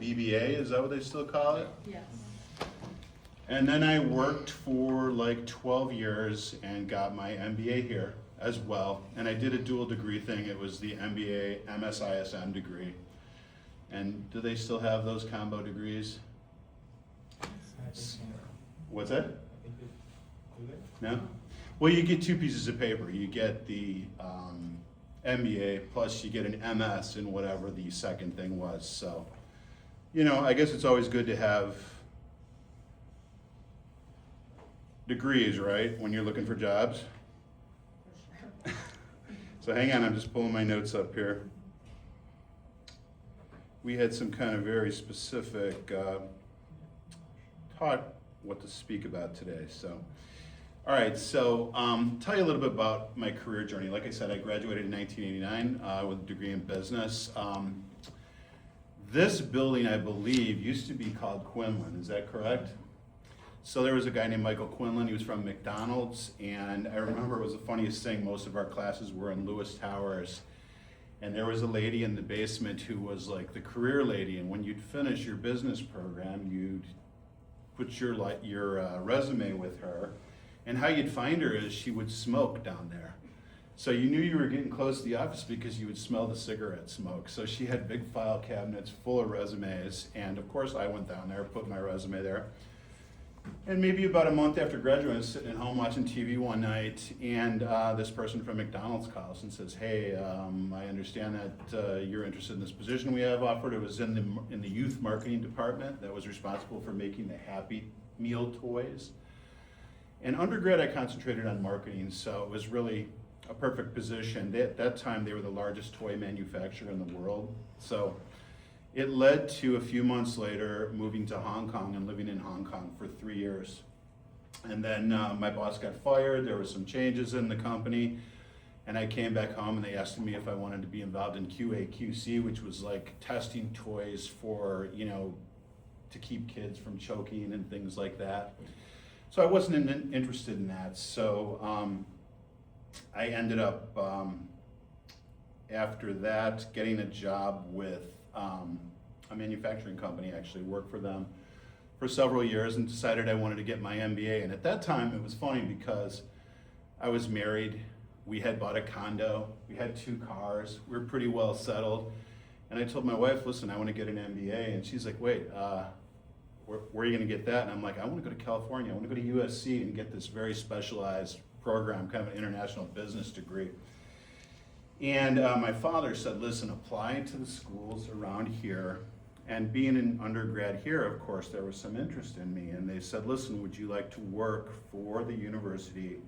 BBA, is that what they still call it? Yes. And then I worked for like 12 years and got my MBA here as well. And I did a dual degree thing. It was the MBA MSISM degree. And do they still have those combo degrees? What's that? No? Well, you get two pieces of paper. You get the MBA plus you get an MS in whatever the second thing was. So, you know, I guess it's always good to have degrees, right, when you're looking for jobs. For sure. So hang on, I'm just pulling my notes up here. We had some kind of very specific taught what to speak about today. So, all right, so tell you a little bit about my career journey. Like I said, I graduated in 1989 with a degree in business. This building, I believe, used to be called Quinlan, is that correct? So there was a guy named Michael Quinlan, he was from McDonald's, and I remember it was the funniest thing, most of our classes were in Lewis Towers, and there was a lady in the basement who was like the career lady, and when you'd finish your business program, you'd put your resume with her, and how you'd find her is she would smoke down there. So you knew you were getting close to the office because you would smell the cigarette smoke. So she had big file cabinets full of resumes, and of course I went down there, put my resume there. And maybe about a month after graduating, I was sitting at home watching TV one night, and this person from McDonald's calls and says, "Hey, I understand that you're interested in this position we have offered." It was in the youth marketing department that was responsible for making the Happy Meal toys. In undergrad, I concentrated on marketing, so it was really a perfect position. At that time, they were the largest toy manufacturer in the world. So it led to a few months later moving to Hong Kong and living in Hong Kong for 3 years. And then my boss got fired, there were some changes in the company, and I came back home and they asked me if I wanted to be involved in QA/QC, which was like testing toys for, you know, to keep kids from choking and things like that. So I wasn't interested in that, so I ended up, after that, getting a job with a manufacturing company, actually worked for them for several years and decided I wanted to get my MBA. And at that time, it was funny because I was married, we had bought a condo, we had 2 cars, we were pretty well settled. And I told my wife, listen, I want to get an MBA. And she's like, wait, where are you going to get that? And I'm like, I want to go to California, I want to go to USC and get this very specialized program, kind of an international business degree. And my father said, listen, apply to the schools around here. And being an undergrad here, of course, there was some interest in me. And they said, listen, would you like to work for the university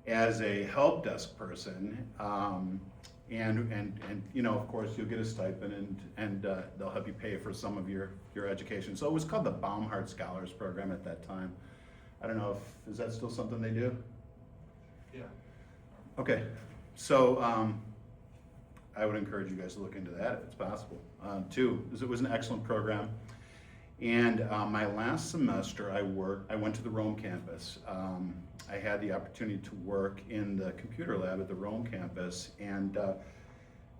as a help desk person? And you know, of course, you'll get a stipend and they'll help you pay for some of your education. So it was called the Baumhart Scholars Program at that time. I don't know if, is that still something they do? Yeah. Okay, so I would encourage you guys to look into that if it's possible. Too, it was an excellent program. And my last semester I went to the Rome campus. I had the opportunity to work in the computer lab at the Rome campus, and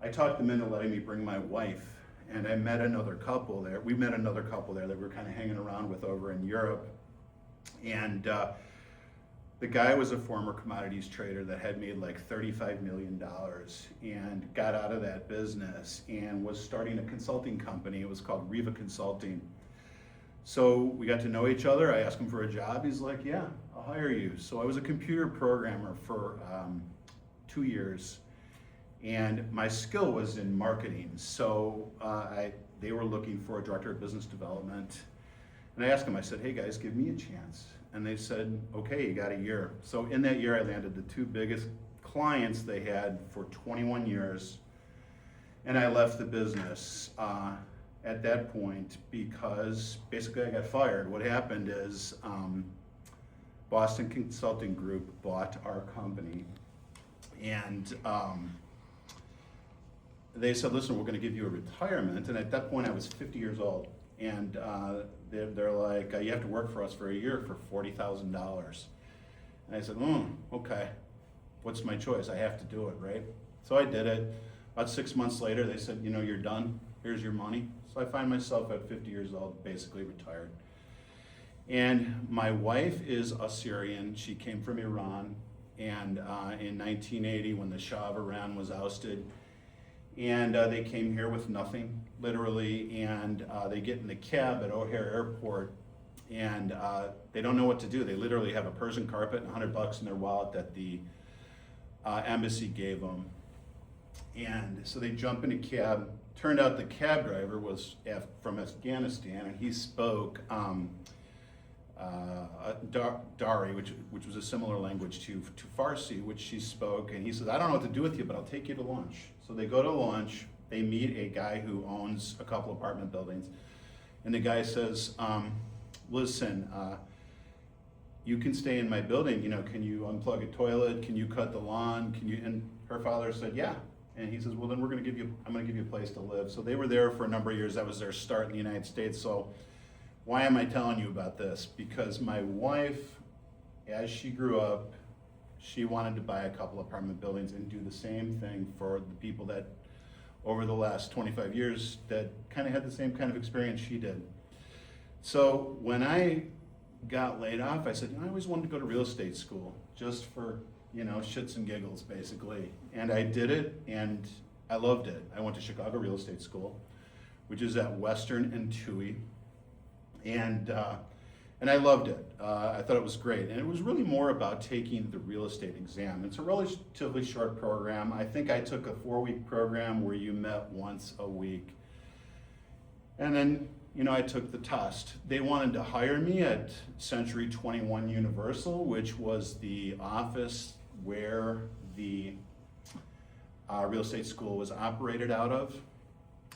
I talked them into letting me bring my wife, and I met another couple there. We met another couple there that we were kind of hanging around with over in Europe. And the guy was a former commodities trader that had made like $35 million and got out of that business and was starting a consulting company. It was called Riva Consulting. So we got to know each other. I asked him for a job. He's like, yeah, I'll hire you. So I was a computer programmer for 2 years, and my skill was in marketing. So they were looking for a director of business development. And I asked them, I said, hey guys, give me a chance. And they said, okay, you got a year. So in that year, I landed the 2 biggest clients they had for 21 years. And I left the business at that point because basically I got fired. What happened is Boston Consulting Group bought our company, and they said, listen, we're gonna give you a retirement. And at that point I was 50 years old. And they're like, you have to work for us for a year for $40,000. And I said, okay, what's my choice? I have to do it, right? So I did it. About 6 months later, they said, you know, you're done. Here's your money. So I find myself at 50 years old, basically retired. And my wife is Assyrian. She came from Iran. And in 1980, when the Shah of Iran was ousted, and they came here with nothing, literally, and they get in the cab at O'Hare Airport, and they don't know what to do. They literally have a Persian carpet and $100 in their wallet that the embassy gave them. And so they jump in a cab. Turned out the cab driver was from Afghanistan, and he spoke Dari, which was a similar language to Farsi, which she spoke. And he said, I don't know what to do with you, but I'll take you to lunch. So they go to lunch. They meet a guy who owns a couple apartment buildings. And the guy says, listen, you can stay in my building. You know, can you unplug a toilet? Can you cut the lawn? Can you? And her father said, yeah. And he says, well, then I'm going to give you a place to live. So they were there for a number of years. That was their start in the United States. So why am I telling you about this? Because my wife, as she grew up, she wanted to buy a couple apartment buildings and do the same thing for the people that, over the last 25 years, that kind of had the same kind of experience she did. So when I got laid off, I said, I always wanted to go to real estate school, just for, shits and giggles, basically. And I did it, and I loved it. I went to Chicago Real Estate School, which is at Western and Touhy. And I loved it. I thought it was great. And it was really more about taking the real estate exam. It's a relatively short program. I think I took a 4-week program where you met once a week. And then, I took the test. They wanted to hire me at Century 21 Universal, which was the office where the real estate school was operated out of.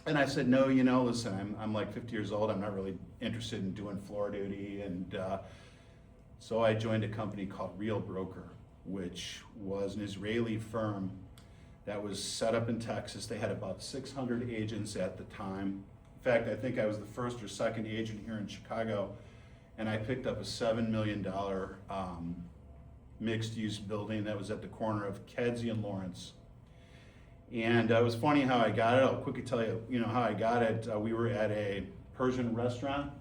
And I said, no, listen, I'm like 50 years old. I'm not really interested in doing floor duty. And so I joined a company called Real Broker, which was an Israeli firm that was set up in Texas. They had about 600 agents at the time. In fact, I think I was the first or second agent here in Chicago, and I picked up a $7 million mixed-use building that was at the corner of Kedzie and Lawrence. And it was funny how I got it. I'll quickly tell you, how I got it. We were at a Persian restaurant,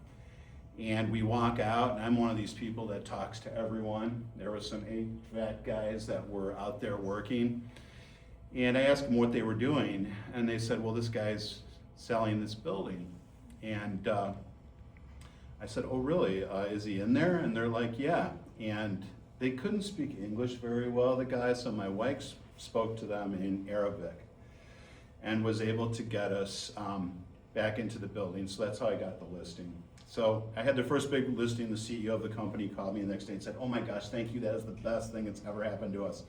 and we walk out, and I'm one of these people that talks to everyone. There were some HVAC guys that were out there working, and I asked them what they were doing, and they said, well, this guy's selling this building. And I said, oh, really? Is he in there? And they're like, yeah. And they couldn't speak English very well, the guys, so my wife spoke to them in Arabic and was able to get us back into the building. So that's how I got the listing. So I had the first big listing. The CEO of the company called me the next day and said, oh my gosh, thank you. That is the best thing that's ever happened to us.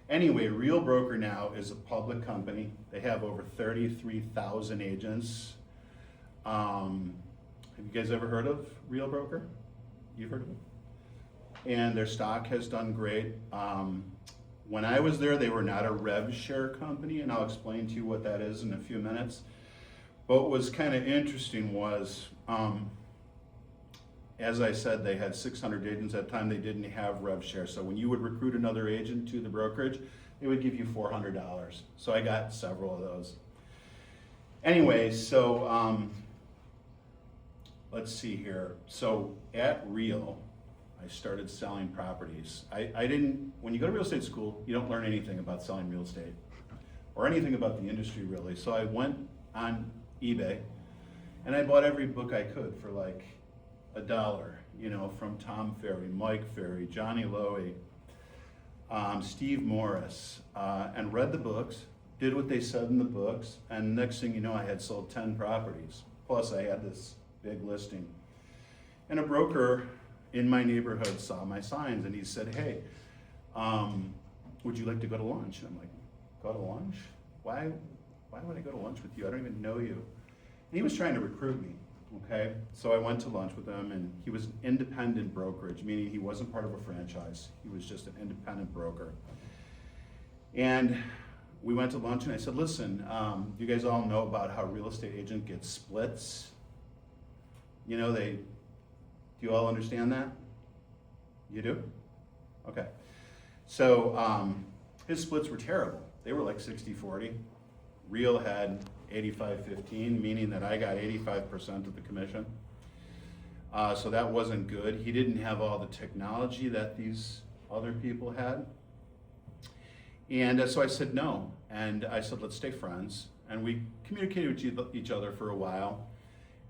Anyway, Real Broker now is a public company. They have over 33,000 agents. Have you guys ever heard of Real Broker? You've heard of it? And their stock has done great. When I was there, they were not a rev share company, and I'll explain to you what that is in a few minutes. But what was kind of interesting was, as I said, they had 600 agents at the time. They didn't have rev share. So when you would recruit another agent to the brokerage, they would give you $400. So I got several of those. Anyway, so let's see here. So at Real, I started selling properties. When you go to real estate school, you don't learn anything about selling real estate or anything about the industry really. So I went on eBay and I bought every book I could for like $1, from Tom Ferry, Mike Ferry, Johnny Lowy, Steve Morris, and read the books, did what they said in the books, and next thing you know, I had sold 10 properties. Plus I had this big listing. And a broker in my neighborhood saw my signs and he said, hey, would you like to go to lunch? And I'm like, go to lunch? Why would I go to lunch with you? I don't even know you. And he was trying to recruit me, okay? So I went to lunch with him, and he was an independent brokerage, meaning he wasn't part of a franchise. He was just an independent broker. And we went to lunch and I said, listen, you guys all know about how real estate agent gets splits? Do you all understand that? You do? Okay. So his splits were terrible. They were like 60-40. Real had 85-15, meaning that I got 85% of the commission. So that wasn't good. He didn't have all the technology that these other people had. And so I said no, and I said, let's stay friends. And we communicated with each other for a while.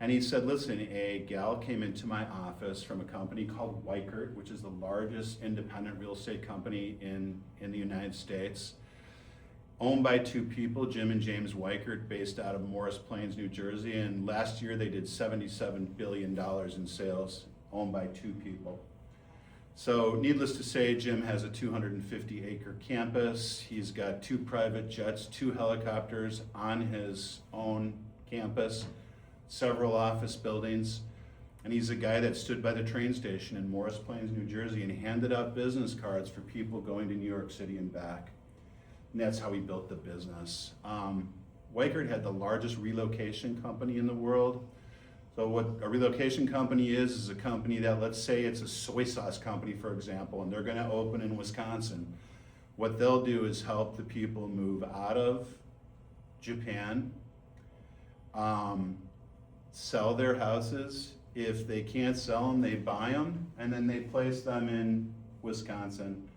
And he said, listen, a gal came into my office from a company called Weichert, which is the largest independent real estate company in the United States, owned by two people, Jim and James Weichert, based out of Morris Plains, New Jersey. And last year they did $77 billion in sales, owned by two people. So needless to say, Jim has a 250-acre campus. He's got 2 private jets, 2 helicopters on his own campus, several office buildings. And he's a guy that stood by the train station in Morris Plains, New Jersey, and handed out business cards for people going to New York City and back. And that's how he built the business. Weichert had the largest relocation company in the world. So what a relocation company is a company that, let's say it's a soy sauce company, for example, and they're gonna open in Wisconsin. What they'll do is help the people move out of Japan, sell their houses. If they can't sell them, they buy them, and then they place them in Wisconsin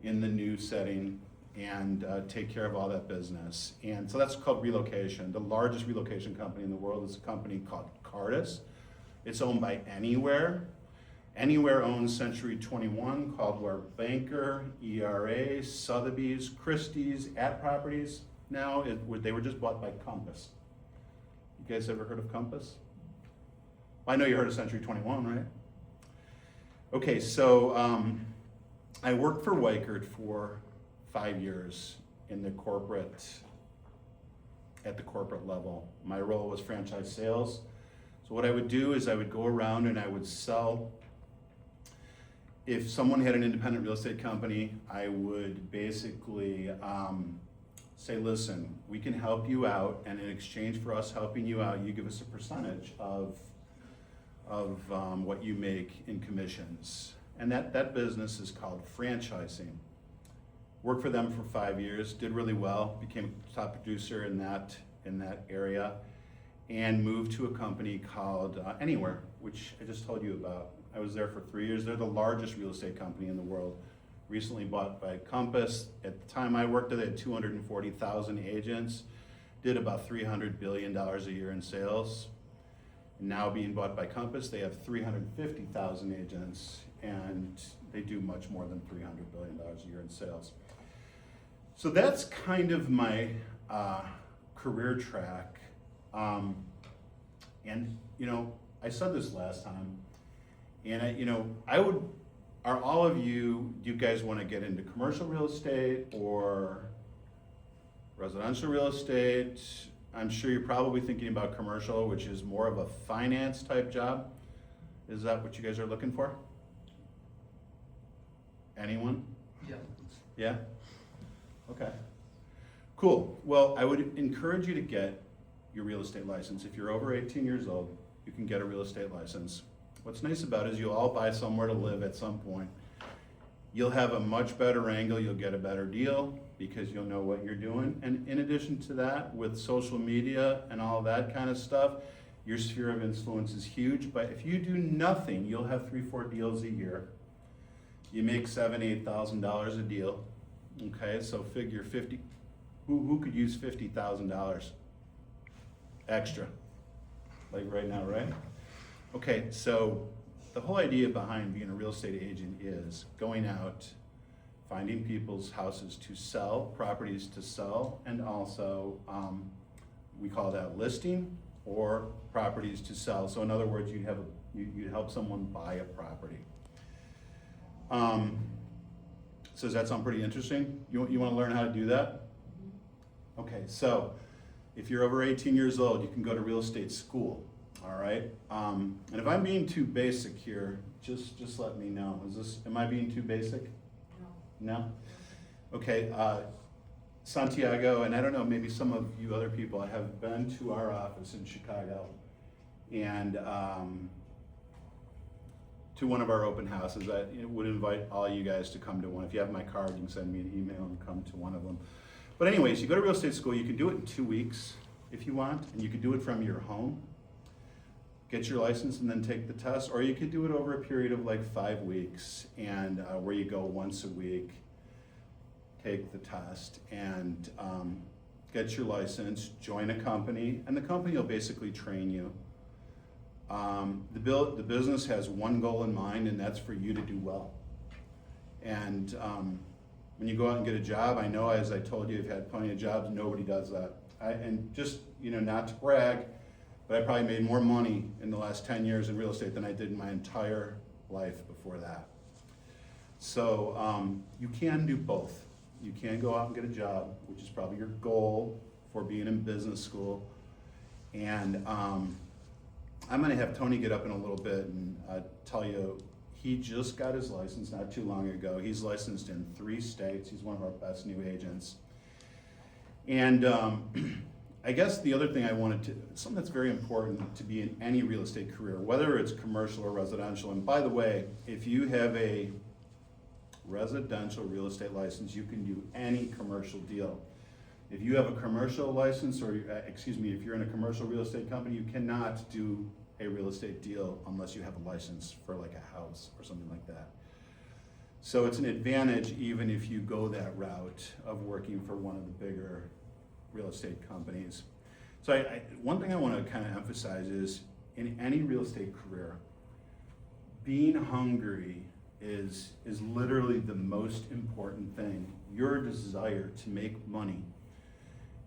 in the new setting and take care of all that business. And so that's called relocation. The largest relocation company in the world is a company called Cardis. It's owned by Anywhere. Anywhere owns Century 21, Caldwell Banker, ERA, Sotheby's, Christie's, At Properties. Now they were just bought by Compass. You guys ever heard of Compass? I know you heard of Century 21, right? Okay, so I worked for Weichert for 5 years at the corporate level. My role was franchise sales. So what I would do is I would go around and I would sell. If someone had an independent real estate company, I would basically say, listen, we can help you out, and in exchange for us helping you out, you give us a percentage of what you make in commissions. And that business is called franchising. Worked for them for 5 years, did really well, became a top producer in that area, and moved to a company called Anywhere, which I just told you about. I was there for 3 years. They're the largest real estate company in the world, recently bought by Compass. At the time I worked there, they had 240,000 agents, did about $300 billion a year in sales. Now being bought by Compass, they have 350,000 agents, and they do much more than $300 billion a year in sales. So that's kind of my career track. And I said this last time, and are all of you, do you guys want to get into commercial real estate or residential real estate? I'm sure you're probably thinking about commercial, which is more of a finance type job. Is that what you guys are looking for? Anyone? Yeah. Yeah? Okay. Cool. Well, I would encourage you to get your real estate license. If you're over 18 years old, you can get a real estate license. What's nice about it is you'll all buy somewhere to live at some point. You'll have a much better angle, you'll get a better deal because you'll know what you're doing. And in addition to that, with social media and all that kind of stuff, your sphere of influence is huge. But if you do nothing, you'll have 3-4 deals a year. You make $7,000-8,000 a deal. Okay, so figure 50. Who could use $50,000 extra? Like right now, right? Okay, so the whole idea behind being a real estate agent is going out, finding people's houses to sell, properties to sell, and also we call that listing or properties to sell. So in other words, you'd help someone buy a property. So does that sound pretty interesting? You want to learn how to do that? Okay, so if you're over 18 years old, you can go to real estate school. All right, and if I'm being too basic here, just let me know. Am I being too basic? No? Okay, Santiago, and I don't know, maybe some of you other people have been to our office in Chicago and to one of our open houses. I would invite all you guys to come to one. If you have my card, you can send me an email and come to one of them. But anyways, you go to real estate school, you can do it in 2 weeks. if you want, and you could do it from your home. Get your license and then take the test, or you could do it over a period of like 5 weeks, and where you go once a week, take the test, and get your license, join a company, and the company will basically train you. The business has one goal in mind, and that's for you to do well. And when you go out and get a job, I know, as I told you, you've had plenty of jobs, nobody does that. And just, not to brag, but I probably made more money in the last 10 years in real estate than I did in my entire life before that. So you can do both. You can go out and get a job, which is probably your goal for being in business school. And I'm gonna have Tony get up in a little bit and tell you, he just got his license not too long ago. He's licensed in 3 states. He's one of our best new agents. And I guess the other thing I wanted to, something that's very important to be in any real estate career, whether it's commercial or residential, and by the way, if you have a residential real estate license, you can do any commercial deal. If you have a commercial license, or if you're in a commercial real estate company, you cannot do a real estate deal unless you have a license for like a house or something like that. So it's an advantage even if you go that route of working for one of the bigger real estate companies. So one thing I want to kind of emphasize is, in any real estate career, being hungry is literally the most important thing. Your desire to make money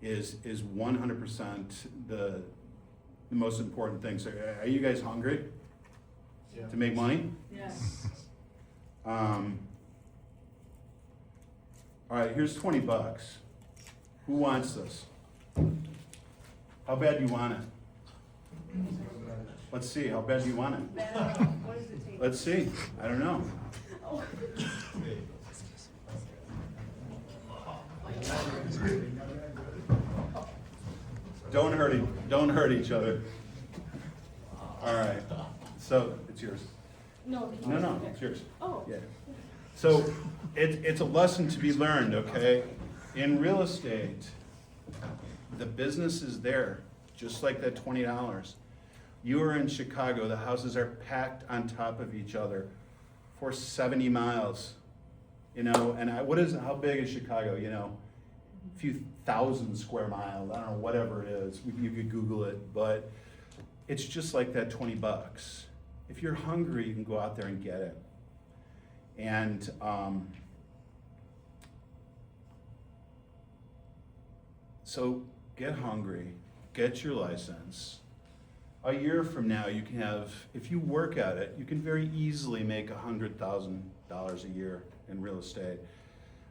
is 100% the most important thing. So are you guys hungry to make money? Yes. All right, here's $20. Who wants this? How bad do you want it? Let's see, how bad do you want it? What does it take? Let's see, I don't know. Oh. Don't hurt each other. All right, so it's yours. No. No, it's yours. Oh. Yeah. So it's a lesson to be learned, okay? In real estate, the business is there, just like that $20. You are in Chicago, the houses are packed on top of each other for 70 miles, and how big is Chicago, a few thousand square miles, I don't know, whatever it is, you could Google it, but it's just like that $20. If you're hungry, you can go out there and get it. And so get hungry, get your license. A year from now, you can have, if you work at it, you can very easily make $100,000 a year in real estate.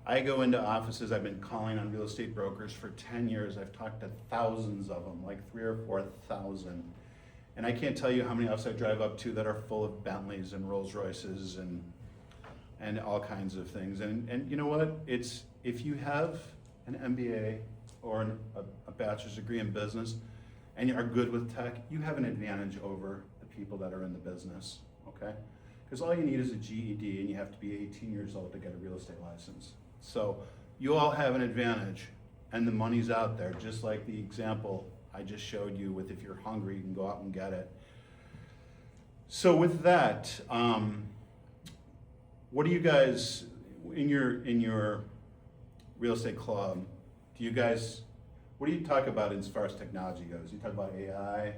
I go into offices, I've been calling on real estate brokers for 10 years. I've talked to thousands of them, like 3,000 or 4,000. And I can't tell you how many offices I drive up to that are full of Bentleys and Rolls Royces and all kinds of things. And you know what? It's, if you have an MBA or a bachelor's degree in business and you are good with tech, you have an advantage over the people that are in the business, okay? Because all you need is a GED and you have to be 18 years old to get a real estate license. So you all have an advantage and the money's out there, just like the example I just showed you with, if you're hungry, you can go out and get it. So with that, what do you guys, in your real estate club, what do you talk about as far as technology goes? You talk about AI?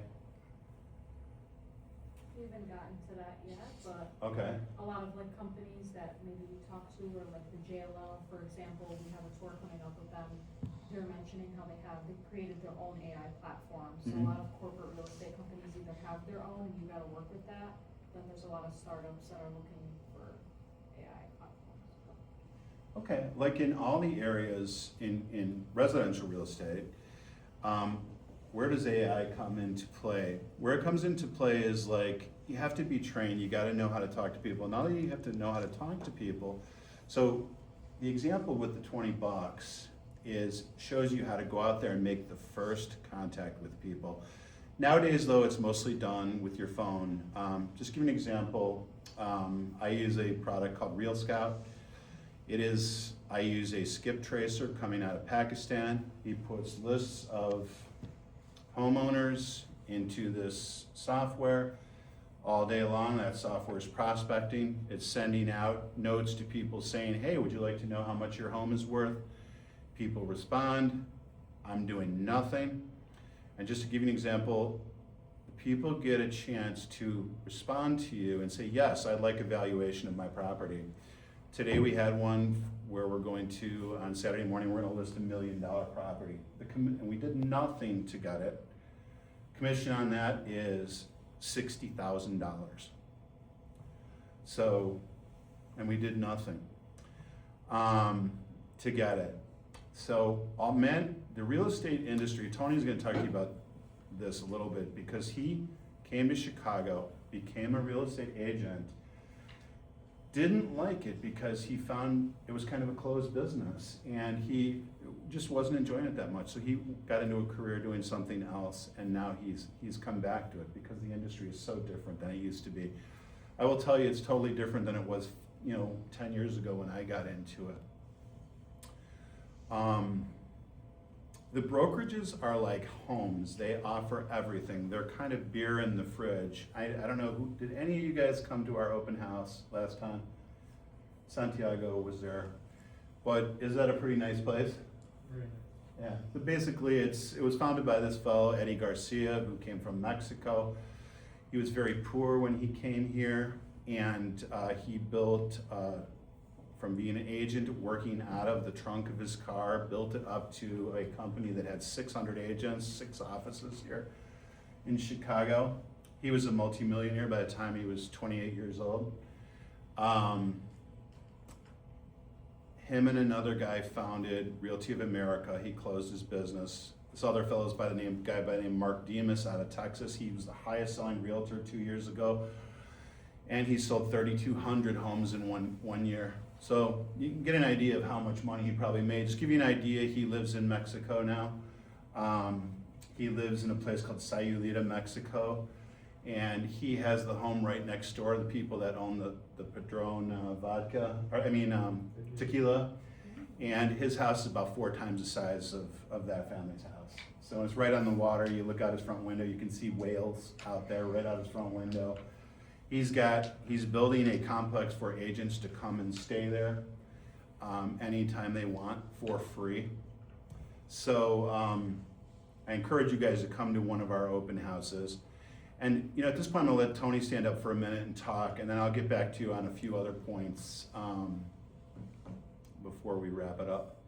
We haven't gotten to that yet, but Okay. a lot of like companies that maybe we talk to, or like the JLL, for example, we have a tour coming up with them. They're mentioning how they created their own AI platform. So Mhm. a lot of corporate real estate companies either have their own, and you gotta work with that. Then there's a lot of startups that are looking for AI platforms. Okay, like in all the areas in residential real estate, where does AI come into play? Where it comes into play is like, you have to be trained, you gotta know how to talk to people. Not only you have to know how to talk to people, so the example with the $20 shows you how to go out there and make the first contact with people. Nowadays though, it's mostly done with your phone. Just give you an example, I use a product called Real Scout. I use a skip tracer coming out of Pakistan. He puts lists of homeowners into this software. All day long, that software is prospecting. It's sending out notes to people saying, hey, would you like to know how much your home is worth? People respond, I'm doing nothing. And just to give you an example, people get a chance to respond to you and say, yes, I'd like a valuation of my property. Today we had one where we're going to, on Saturday morning, we're gonna list $1 million property. And we did nothing to get it. Commission on that is $60,000. So, and we did nothing to get it. So, the real estate industry, Tony's gonna talk to you about this a little bit, because he came to Chicago, became a real estate agent, didn't like it because he found it was kind of a closed business, and he just wasn't enjoying it that much. So he got into a career doing something else, and now he's come back to it because the industry is so different than it used to be. I will tell you, it's totally different than it was, 10 years ago when I got into it. The brokerages are like homes. They offer everything. They're kind of beer in the fridge. I don't know, did any of you guys come to our open house last time? Santiago was there. But is that a pretty nice place? Very nice. Yeah, so basically it was founded by this fellow, Eddie Garcia, who came from Mexico. He was very poor when he came here, and he built, from being an agent working out of the trunk of his car, built it up to a company that had 600 agents, 6 offices here in Chicago. He was a multimillionaire by the time he was 28 years old. Him and another guy founded Realty of America. He closed his business. This other fellow is guy by the name Mark Demas out of Texas. He was the highest selling realtor 2 years ago, and he sold 3,200 homes in one year. So you can get an idea of how much money he probably made. Just to give you an idea, he lives in Mexico now. He lives in a place called Sayulita, Mexico, and he has the home right next door to the people that own the Padron tequila. And his house is about 4 times the size of that family's house. So it's right on the water. You look out his front window, you can see whales out there right out his front window. He's building a complex for agents to come and stay there anytime they want for free. So I encourage you guys to come to one of our open houses. And at this point, I'm gonna let Tony stand up for a minute and talk, and then I'll get back to you on a few other points before we wrap it up.